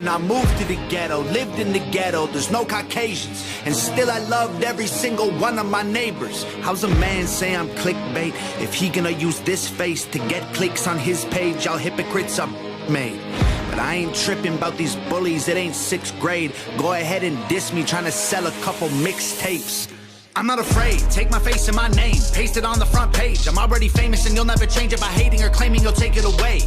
I moved to the ghetto, lived in the ghetto, there's no Caucasians, and still I loved every single one of my neighbors. How's a man say I'm clickbait if he gonna use this face to get clicks on his page? Y'all hypocrites are made. But I ain't tripping about these bullies, it ain't 6th grade. Go ahead and diss me trying to sell a couple mixtapes. I'm not afraid, take my face and my name, paste it on the front page. I'm already famous and you'll never change it by hating or claiming you'll take it away.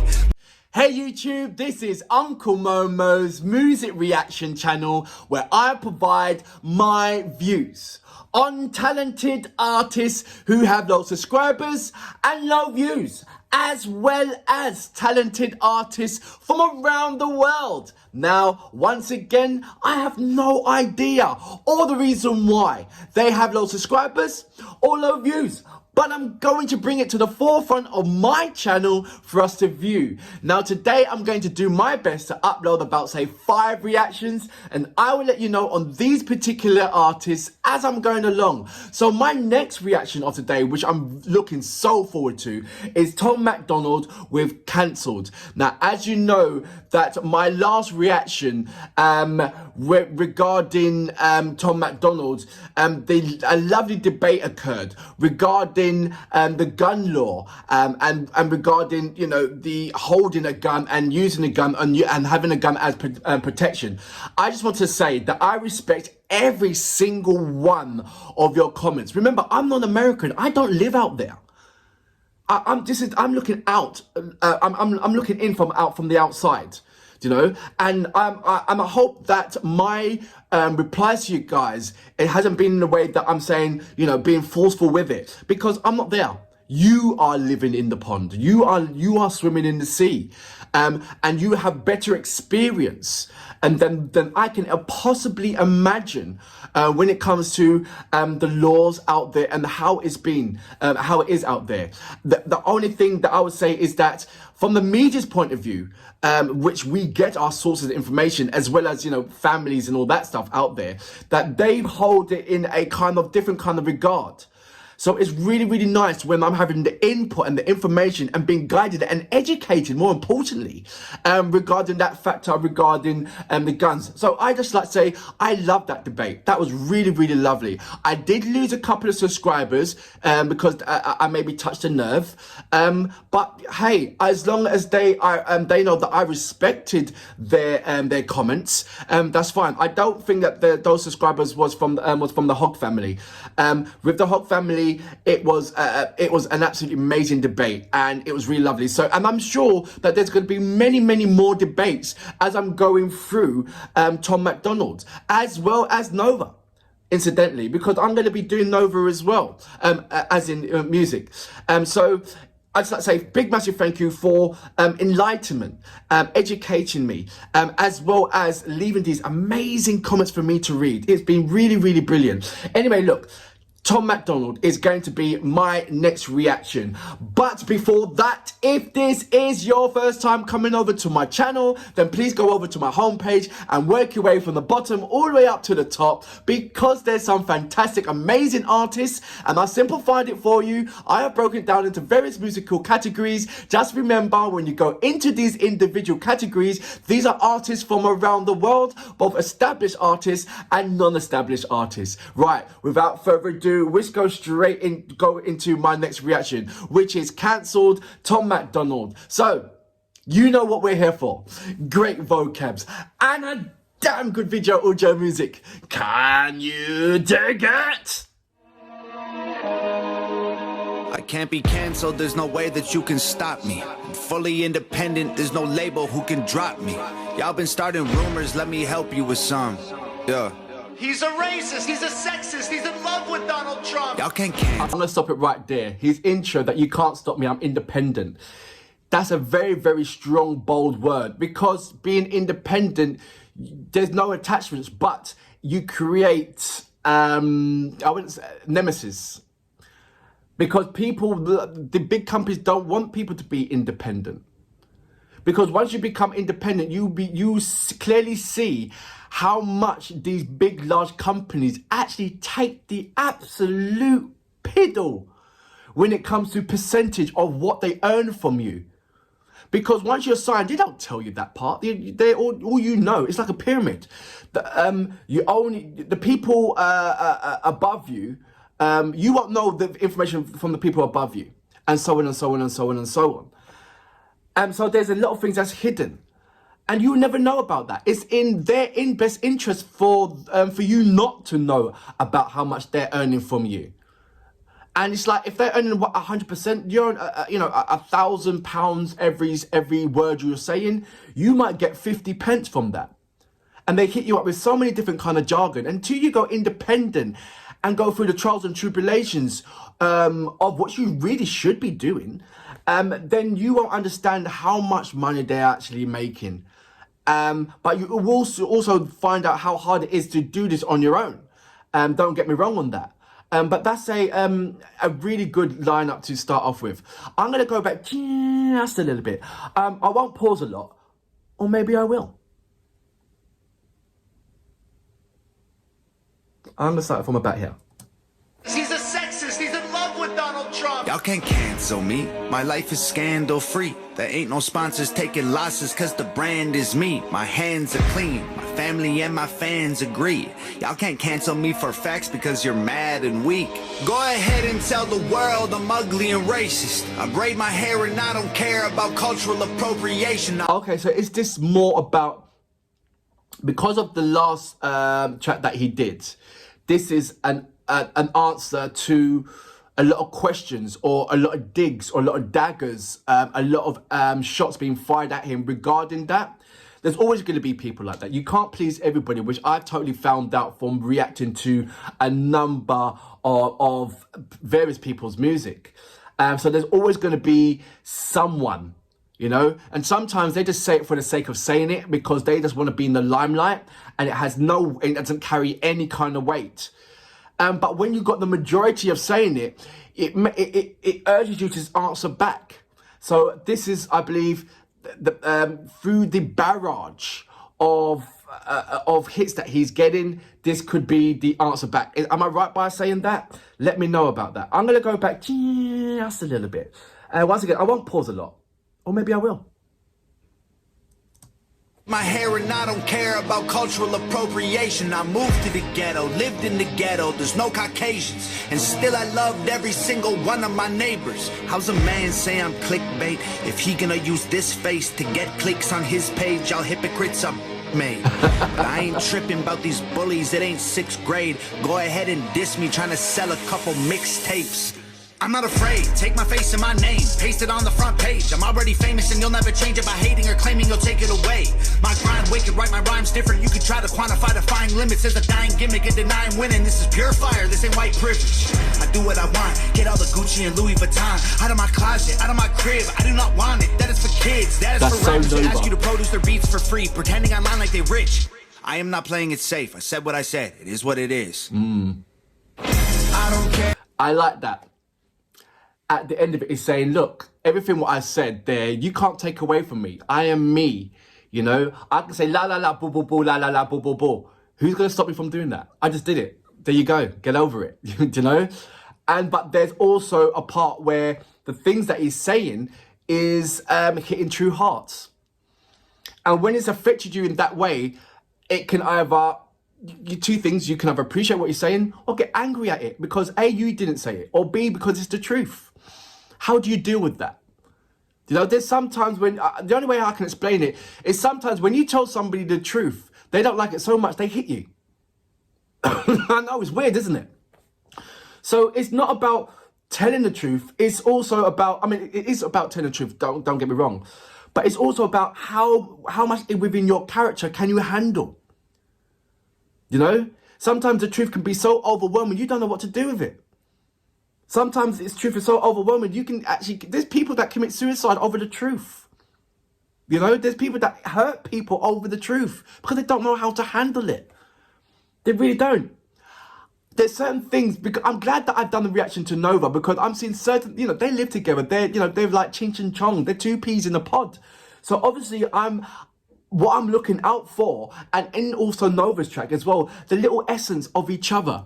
Hey YouTube, this is Uncle Momo's music reaction channel where I provide my views on talented artists who have low subscribers and low views, as well as talented artists from around the world. Now, once again, I have no idea or the reason why they have low subscribers or low views, but I'm going to bring it to the forefront of my channel for us to view. Now today I'm going to do my best to upload about say 5 reactions, and I will let you know on these particular artists as I'm going along. So my next reaction of today, which I'm looking so forward to, is Tom MacDonald with Cancelled. Now as you know that my last reaction regarding Tom MacDonald, a lovely debate occurred regarding the gun law and regarding, you know, the holding a gun and using a gun and having a gun as protection. I just want to say that I respect every single one of your comments. Remember, I'm not American. I don't live out there. I'm looking out. I'm looking in from the outside. You know, and I hope that my replies to you guys, it hasn't been in the way that I'm saying, you know, being forceful with it, because I'm not there. You are living in the pond. You are swimming in the sea, and you have better experience and than I can possibly imagine when it comes to the laws out there and how it's been, how it is out there. The only thing that I would say is that from the media's point of view, which we get our sources of information, as well as, you know, families and all that stuff out there, that they hold it in a kind of different kind of regard. So it's really, really nice when I'm having the input and the information and being guided and educated, more importantly, regarding that factor, regarding the guns. So I just like to say, I love that debate. That was really, really lovely. I did lose a couple of subscribers because I maybe touched a nerve. But hey, as long as they know that I respected their comments, that's fine. I don't think that those subscribers was from the Hog family. With the Hog family, it was an absolutely amazing debate, and it was really lovely. So, and I'm sure that there's going to be many, many more debates as I'm going through Tom MacDonald, as well as Nova, incidentally, because I'm going to be doing Nova as well, as in music. So I'd just like to say big massive thank you for enlightenment, educating me, as well as leaving these amazing comments for me to read. It's been really, really brilliant. Anyway, look, Tom MacDonald is going to be my next reaction. But before that, if this is your first time coming over to my channel, then please go over to my homepage and work your way from the bottom all the way up to the top, because there's some fantastic, amazing artists, and I simplified it for you. I have broken it down into various musical categories. Just remember, when you go into these individual categories, these are artists from around the world, both established artists and non-established artists. Right, without further ado, let's go into my next reaction, which is Cancelled, Tom MacDonald. So, you know what we're here for. Great vocabs and a damn good video audio music. Can you dig it? I can't be cancelled, there's no way that you can stop me. I'm fully independent, there's no label who can drop me. Y'all been starting rumors, let me help you with some. Yeah. He's a racist, he's a sexist, he's in love with Donald Trump. Y'all can't cancel. I'm gonna stop it right there. His intro that you can't stop me, I'm independent. That's a very, very strong, bold word, because being independent, there's no attachments, but you create, I wouldn't say nemesis. Because people, the big companies don't want people to be independent. Because once you become independent, you clearly see how much these big, large companies actually take the absolute piddle when it comes to percentage of what they earn from you. Because once you're signed, they don't tell you that part. They all you know. It's like a pyramid. The people above you, you won't know the information from the people above you, and so on and so on and so on and so on. And so there's a lot of things that's hidden, and you will never know about that. It's in their best interest for you not to know about how much they're earning from you. And it's like, if they're earning 100%, you're £1,000 every word you're saying, you might get 50 pence from that. And they hit you up with so many different kind of jargon. Until you go independent and go through the trials and tribulations of what you really should be doing, then you won't understand how much money they're actually making. But you will also find out how hard it is to do this on your own. Don't get me wrong on that. But that's a really good lineup to start off with. I'm going to go back just a little bit. I won't pause a lot, or maybe I will. I'm going to start from about here. He's a sexist. He's in love with Donald Trump. Y'all can't cancel me. My life is scandal free. There ain't no sponsors taking losses cause the brand is me. My hands are clean. My family and my fans agree. Y'all can't cancel me for facts because you're mad and weak. Go ahead and tell the world I'm ugly and racist. I braid my hair and I don't care about cultural appropriation. Okay, so is this more about, because of the last track that he did, this is an answer to a lot of questions, or a lot of digs, or a lot of daggers, a lot of shots being fired at him regarding that. There's always going to be people like that. You can't please everybody, which I've totally found out from reacting to a number of various people's music. So there's always going to be someone, you know, and sometimes they just say it for the sake of saying it because they just want to be in the limelight, and it doesn't carry any kind of weight. But when you've got the majority of saying it, it urges you to answer back. So this is, I believe, through the barrage of hits that he's getting, this could be the answer back. Am I right by saying that? Let me know about that. I'm going to go back just a little bit. Once again, I won't pause a lot, or maybe I will. My hair and I don't care about cultural appropriation. I moved to the ghetto, lived in the ghetto, there's no Caucasians, and still I loved every single one of my neighbors. How's a man say I'm clickbait if he gonna use this face to get clicks on his page? Y'all hypocrites are made. But I ain't tripping about these bullies, it ain't 6th grade. Go ahead and diss me trying to sell a couple mixtapes. I'm not afraid, take my face and my name, paste it on the front page. I'm already famous and you'll never change it by hating or claiming you'll take it away. My grind wicked, write my rhymes different. You could try to quantify, define limits. There's a dying gimmick and denying winning. This is pure fire, this ain't white privilege. I do what I want, get all the Gucci and Louis Vuitton out of my closet, out of my crib. I do not want it, that is for kids, that is for rappers to ask you to produce their beats for free, pretending online like they rich. I am not playing it safe, I said what I said, it is what it is. I don't care. I like that. At the end of it, is saying, look, everything what I said there, you can't take away from me. I am me, you know. I can say la la la boo boo boo la la la boo boo boo. Who's gonna stop me from doing that? I just did it. There you go. Get over it. You know. But there's also a part where the things that he's saying is hitting true hearts, and when it's affected you in that way, it can either, two things: you can either appreciate what you're saying or get angry at it because A, you didn't say it, or B, because it's the truth. How do you deal with that? You know, there's sometimes when, the only way I can explain it is sometimes when you tell somebody the truth, they don't like it so much, they hit you. I know, it's weird, isn't it? So it's not about telling the truth. It's also about, I mean, it is about telling the truth, don't get me wrong. But it's also about how much within your character can you handle? You know? Sometimes the truth can be so overwhelming, you don't know what to do with it. Sometimes this truth is so overwhelming, you can actually, there's people that commit suicide over the truth. You know, there's people that hurt people over the truth because they don't know how to handle it. They really don't. There's certain things, because I'm glad that I've done the reaction to Nova, because I'm seeing certain, you know, they live together. They're, you know, they're like Ching and Chong. They're two peas in a pod. So obviously what I'm looking out for, and in also Nova's track as well, the little essence of each other.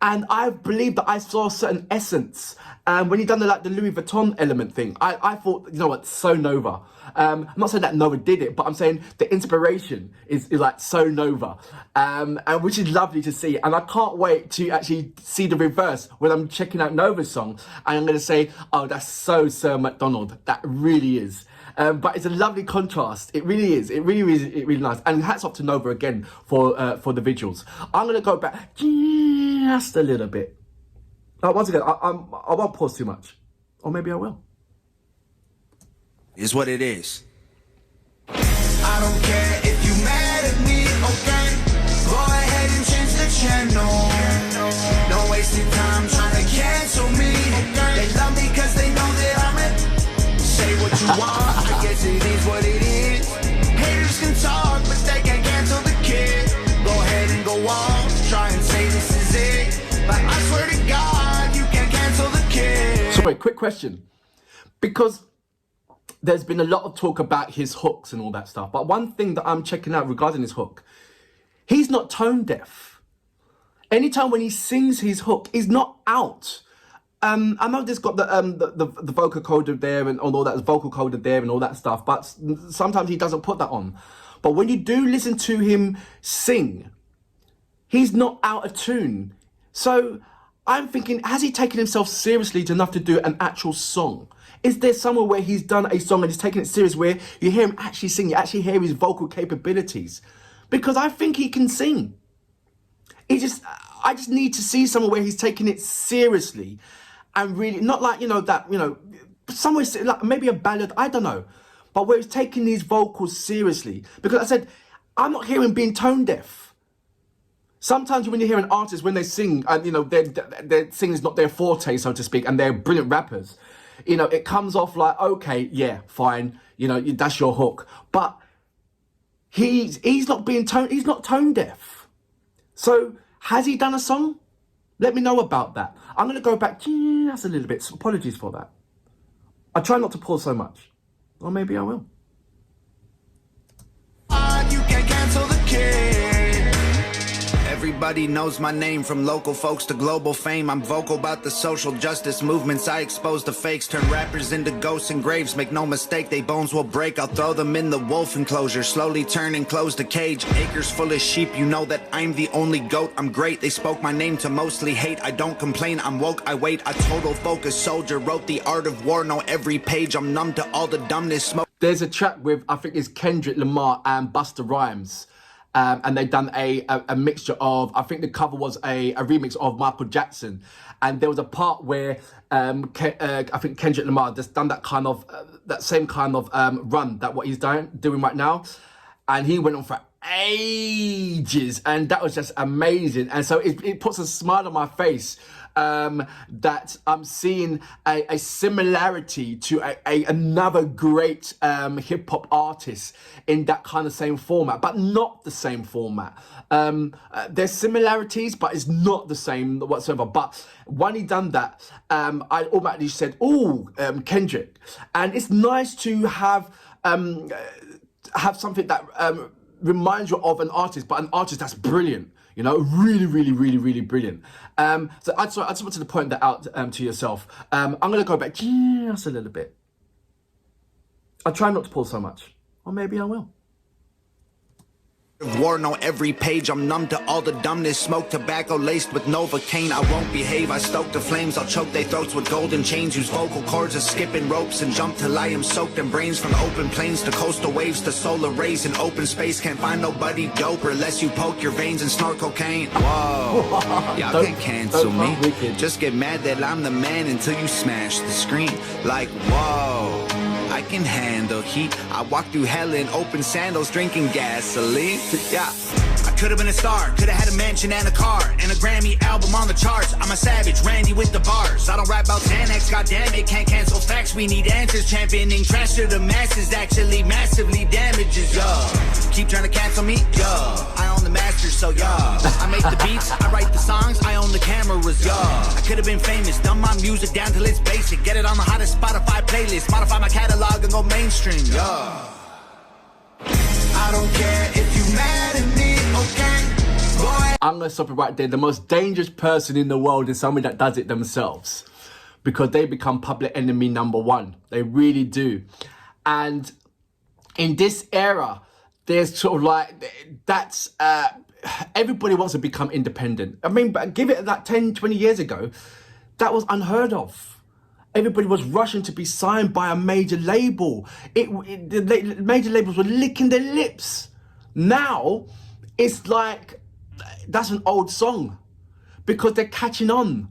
And I believe that I saw a certain essence. When he done the Louis Vuitton element thing, I thought, you know what, so Nova. I'm not saying that Nova did it, but I'm saying the inspiration is like so Nova, and which is lovely to see. And I can't wait to actually see the reverse when I'm checking out Nova's song, and I'm going to say, oh, that's so Sir MacDonald. That really is. But it's a lovely contrast. It really is. It really is. It really nice. And hats off to Nova again for the visuals. I'm going to go back just a little bit. Once again, I won't pause too much, or maybe I will. Is what it is. I don't care if you mad at me, okay? Go ahead and change the channel. No wasting time trying to cancel me. They love me cause they know that I'm it. Say what you want, I guess it is what it is. Haters can talk, but they can't cancel the kid. Go ahead and go on, try and say this is it. But I swear to God, you can't cancel the kid. Sorry, quick question. Because there's been a lot of talk about his hooks and all that stuff. But one thing that I'm checking out regarding his hook, he's not tone deaf. Anytime when he sings his hook, he's not out. I know there's got the vocal coder there and all that, vocal coder there and all that stuff. But sometimes he doesn't put that on. But when you do listen to him sing, he's not out of tune. So I'm thinking, has he taken himself seriously enough to do an actual song? Is there somewhere where he's done a song and he's taken it serious, where you hear him actually sing, you actually hear his vocal capabilities? Because I think he can sing. I just need to see somewhere where he's taking it seriously and really, not like, somewhere like maybe a ballad, I don't know, but where he's taking these vocals seriously. Because I said, I'm not hearing him being tone deaf. Sometimes when you hear an artist, when they sing, and their singing is not their forte, so to speak, and they're brilliant rappers, it comes off like, okay, yeah, fine, that's your hook. But he's not tone deaf. So has he done a song? Let me know about that. I'm going to go back just a little bit. So apologies for that. I try not to pause so much. Or maybe I will. You can't cancel the kid. Everybody knows my name, from local folks to global fame. I'm vocal about the social justice movements. I expose the fakes, turn rappers into ghosts and graves. Make no mistake, they bones will break. I'll throw them in the wolf enclosure, slowly turn and close the cage. Acres full of sheep, you know that I'm the only goat. I'm great, they spoke my name to mostly hate. I don't complain, I'm woke, I wait. A total focus soldier, wrote the art of war. Know every page, I'm numb to all the dumbness. Smoke. There's a track with, I think it's Kendrick Lamar and Busta Rhymes. And they've done a mixture of, I think the cover was a remix of Michael Jackson. And there was a part where I think Kendrick Lamar just done that kind of, that same kind of run that what he's doing right now. And he went on for ages, and that was just amazing. And so it puts a smile on my face that I'm seeing a similarity to another great hip-hop artist in that kind of same format, but not the same format. There's similarities, but it's not the same whatsoever. But when he done that, I automatically said, Kendrick. And it's nice to have something that reminds you of an artist, but an artist that's brilliant. Really, really, really, really brilliant. So I just wanted to point that out to yourself. I'm going to go back just a little bit. I'll try not to pull so much. Or maybe I will. War, know every page, I'm numb to all the dumbness. Smoke tobacco laced with Novocaine. I won't behave, I stoke the flames. I'll choke their throats with golden chains. Use vocal cords as skipping ropes and jump till I am soaked in brains. From open plains to coastal waves to solar rays in open space. Can't find nobody doper unless you poke your veins and snort cocaine. Whoa, y'all can't cancel me. Just get mad that I'm the man until you smash the screen. Like, whoa, I can handle heat. I walk through hell in open sandals, drinking gasoline. Yeah, I could have been a star, could have had a mansion and a car and a Grammy album on the charts. I'm a savage, Randy with the bars. I don't rap about Xanax, goddamn it, can't cancel facts. We need answers, championing trash to the masses actually massively damages, yo. Keep trying to cancel me, yo. I own the masters, so yo. I make the beats, I write the songs, I own the cameras, yo. I could have been famous, dumb my music down till it's basic. Get it on the hottest Spotify playlist, modify my catalog and go mainstream, yo. I don't care if you mad at me, okay? Boy. I'm going to stop it right there. The most dangerous person in the world is somebody that does it themselves, because they become public enemy number one. They really do. And in this era, there's sort of like, that's, everybody wants to become independent. I mean, but give it that 10, 20 years ago, that was unheard of. Everybody was rushing to be signed by a major label. The major labels were licking their lips. Now, it's like, that's an old song, because they're catching on.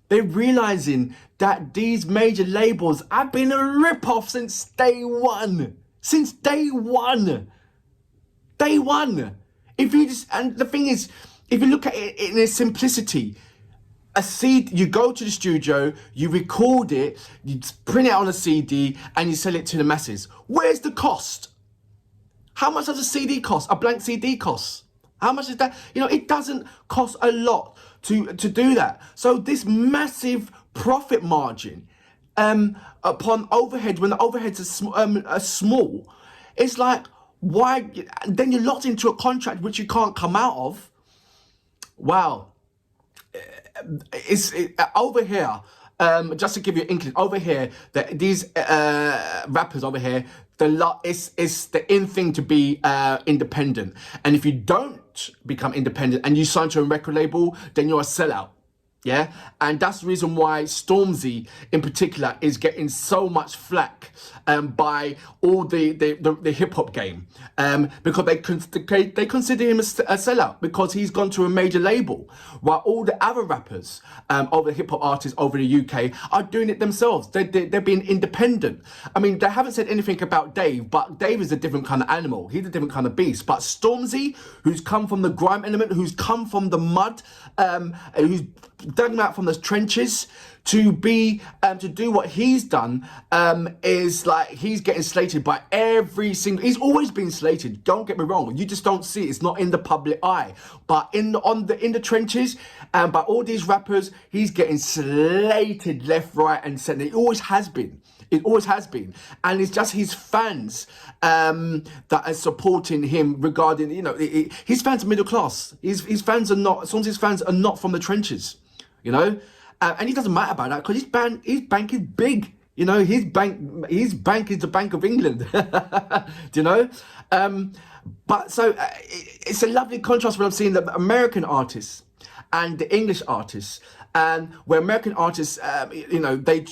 They're realizing that these major labels have been a rip-off since day one. Since day one. Day one. And the thing is, if you look at it in its simplicity, you go to the studio, you record it, you print it on a CD, and you sell it to the masses. Where's the cost? How much does a CD cost? A blank CD costs? How much is that? You know, it doesn't cost a lot to do that. So this massive profit margin upon overhead, when the overheads are small, it's like, why? Then you're locked into a contract which you can't come out of. Wow. It's over here, just to give you an inkling, over here, these rappers over here, it's the in thing to be independent. And if you don't become independent and you sign to a record label, then you're a sellout. Yeah, and that's the reason why Stormzy in particular is getting so much flack by all the hip hop game, because they consider him a sellout because he's gone to a major label, while all the other rappers, over the hip hop artists over the UK are doing it themselves. They're being independent. I mean, they haven't said anything about Dave, but Dave is a different kind of animal. He's a different kind of beast. But Stormzy, who's come from the grime element, who's come from the mud, who's dug him out from the trenches to be to do what he's done, is like he's getting slated by every single. He's always been slated. Don't get me wrong. You just don't see it. It's not in the public eye. But in the trenches, by all these rappers, he's getting slated left, right, and centre. It always has been. It always has been, and it's just his fans that are supporting him. Regarding, you know, his fans are middle class. His fans are not. Some of his fans are not from the trenches. You know, and it doesn't matter about that because his bank is big. You know, his bank is the Bank of England. Do you know? But so it's a lovely contrast when I'm seeing the American artists and the English artists, and where American artists, you know, they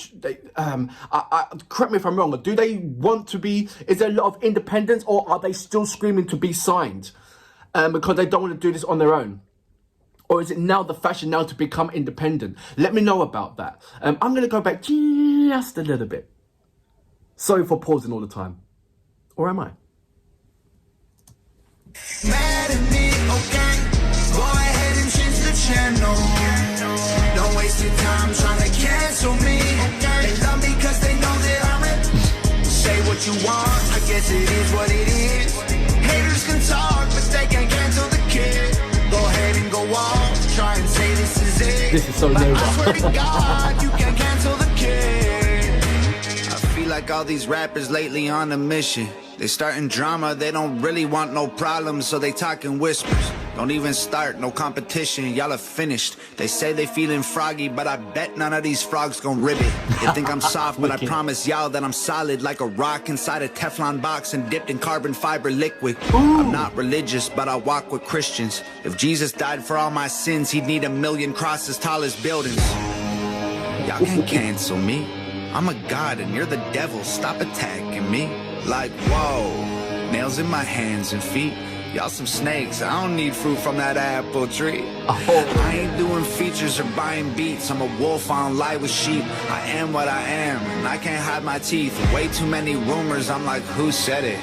correct me if I'm wrong, but do they want to be? Is there a lot of independence, or are they still screaming to be signed because they don't want to do this on their own? Or is it now the fashion now to become independent? Let me know about that. I'm going to go back just a little bit. Sorry for pausing all the time. Or am I? Mad at me, okay? Go ahead and change the channel. Don't waste your time trying to cancel me. They love me cause they know that I'm it. Say what you want, I guess it is what it is. Haters can talk, but they can't cancel the kid. Go ahead and go off, try and say this is it. This is so but Nova. I swear to God, you can't cancel the kid. I feel like all these rappers lately on a mission. They starting drama, they don't really want no problems, so they talk in whispers. Don't even start, no competition, y'all are finished. They say they feeling froggy, but I bet none of these frogs gon' rib it. They think I'm soft, but I promise y'all that I'm solid like a rock inside a Teflon box and dipped in carbon fiber liquid. I'm not religious, but I walk with Christians. If Jesus died for all my sins, he'd need 1,000,000 crosses tall as buildings. Y'all can cancel me. I'm a god and you're the devil, stop attacking me. Like, whoa, nails in my hands and feet. Y'all some snakes, I don't need fruit from that apple tree. I ain't doing features or buying beats. I'm a wolf, I don't lie with sheep. I am what I am, and I can't hide my teeth. Way too many rumors, I'm like, who said it?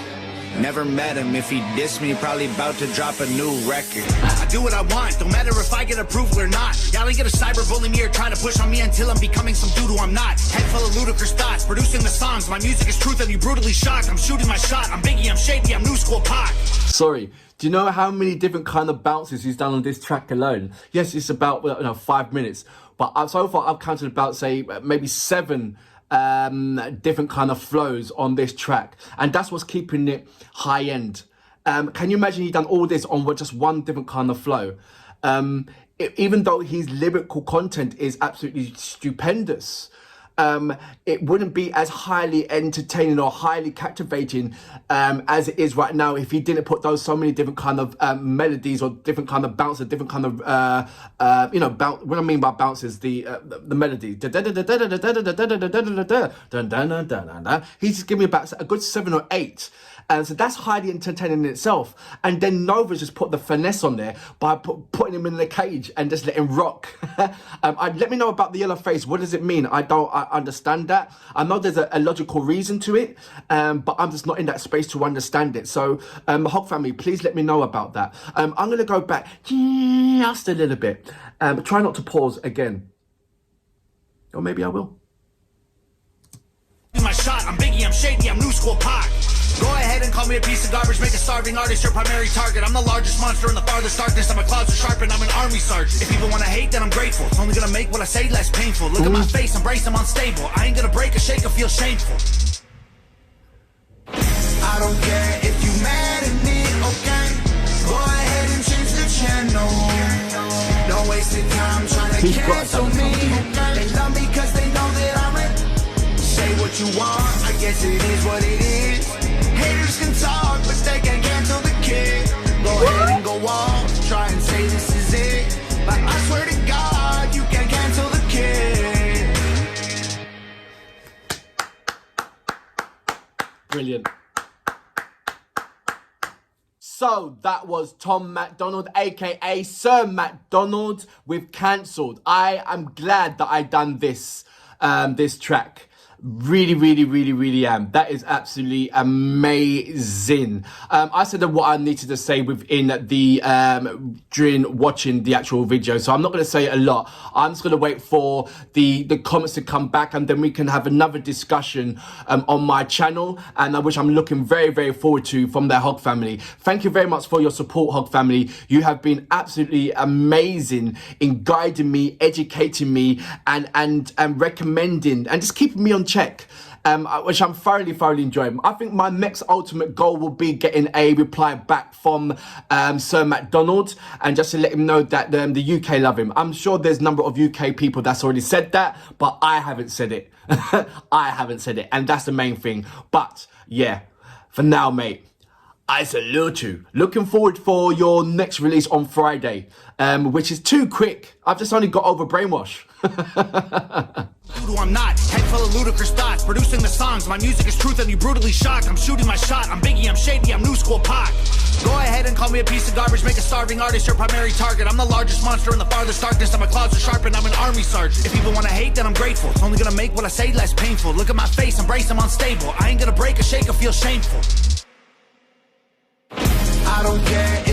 Never met him, if he dissed me, probably about to drop a new record. I do what I want, don't matter if I get approval or not. Y'all ain't gonna cyberbully me or try to push on me until I'm becoming some dude who I'm not. Head full of ludicrous thoughts, producing the songs. My music is truth and you brutally shocked. I'm shooting my shot, I'm Biggie, I'm Shady, I'm New School Pac. Sorry, do you know how many different kind of bounces he's done on this track alone? Yes, it's about 5 minutes, but so far I've counted about, say, maybe 7 different kind of flows on this track, and that's what's keeping it high end. Can you imagine he done all this on just one different kind of flow? even though his lyrical content is absolutely stupendous, it wouldn't be as highly entertaining or highly captivating as it is right now if he didn't put those so many different kind of melodies or different kind of bounces, different kind of what I mean by bounces, the melody. He's just giving me about a good 7 or 8. And so that's highly entertaining in itself. And then Nova's just put the finesse on there by putting him in the cage and just let him rock. Let me know about the yellow face. What does it mean? I understand that. I know there's a logical reason to it, but I'm just not in that space to understand it. So, Hog family, please let me know about that. I'm going to go back just a little bit. Try not to pause again. Or maybe I will. My shot, I'm Biggie, I'm shady, I'm new school Pac. Go ahead and call me a piece of garbage, make a starving artist your primary target. I'm the largest monster in the farthest darkness, and my claws are sharpened, I'm an army sergeant. If people wanna hate, then I'm grateful. It's only gonna make what I say less painful. Look at my face, embrace, I'm unstable. I ain't gonna break or shake or feel shameful. I don't care if you mad at me, okay? Go ahead and change the channel. Don't waste your time trying to cancel me. They love me cause they know that I'm it. Say what you want, I guess it is what it is. Haters can talk, but they can't cancel the kid. Go ahead and go off, try and say this is it. But I swear to God, you can't cancel the kid. Brilliant. So that was Tom MacDonald, aka Sir MacDonald, with Cancelled. I am glad that I done this track. Really am. That is absolutely amazing. I said what I needed to say within the during watching the actual video, so I'm not going to say a lot. I'm just going to wait for the comments to come back, and then we can have another discussion on my channel, and which I'm looking very forward to from the Hog family. Thank you very much for your support, Hog family. You have been absolutely amazing in guiding me, educating me, and recommending and just keeping me on check, which I'm thoroughly enjoying. I think my next ultimate goal will be getting a reply back from Sir MacDonald, and just to let him know that the UK love him. I'm sure there's a number of UK people that's already said that, but I haven't said it. I haven't said it, and that's the main thing. But yeah, for now, mate, I salute you. Looking forward for your next release on Friday, which is too quick. I've just only got over Brainwash. I'm not, head full of ludicrous thoughts, producing the songs, my music is truth and you brutally shocked. I'm shooting my shot, I'm Biggie, I'm shady, I'm new school Pac. Go ahead and call me a piece of garbage, make a starving artist your primary target. I'm the largest monster in the farthest darkness, and my claws are sharpened, I'm an army sergeant. If people wanna hate, then I'm grateful. It's only gonna make what I say less painful. Look at my face, embrace, I'm unstable. I ain't gonna break or shake or feel shameful. I don't care